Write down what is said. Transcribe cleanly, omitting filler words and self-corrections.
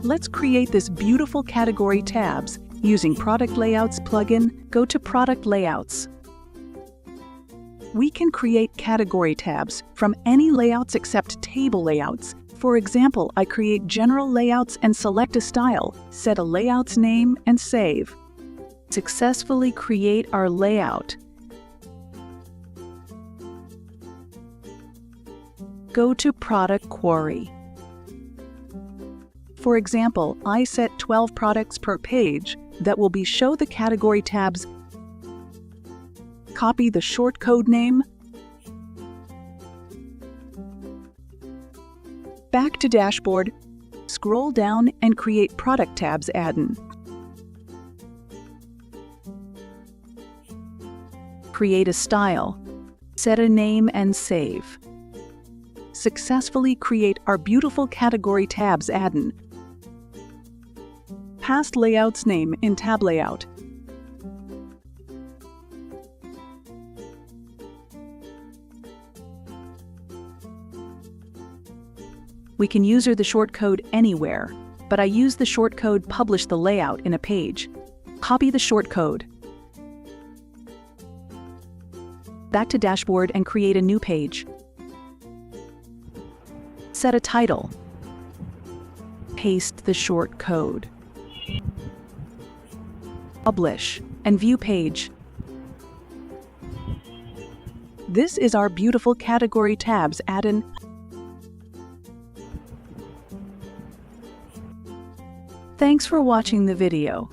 Let's create this beautiful category tabs. Using Product Layouts plugin, go to Product Layouts. We can create category tabs from any layouts except table layouts. For example, I create general layouts and select a style, set a layout's name, and save. Successfully create our layout. Go to Product Query. For example, I set 12 products per page that will show the category tabs. Copy the shortcode name. Back to Dashboard. Scroll down and create Product Tabs Addon. Create a style. Set a name and save. Successfully create our beautiful category tabs Addon. Past layout's name in tab layout. We can use the shortcode anywhere, but I use the shortcode publish the layout in a page. Copy the shortcode. Back to Dashboard and create a new page. Set a title. Paste the shortcode. Publish and view page. This is our beautiful category tabs Addon. Thanks for watching the video.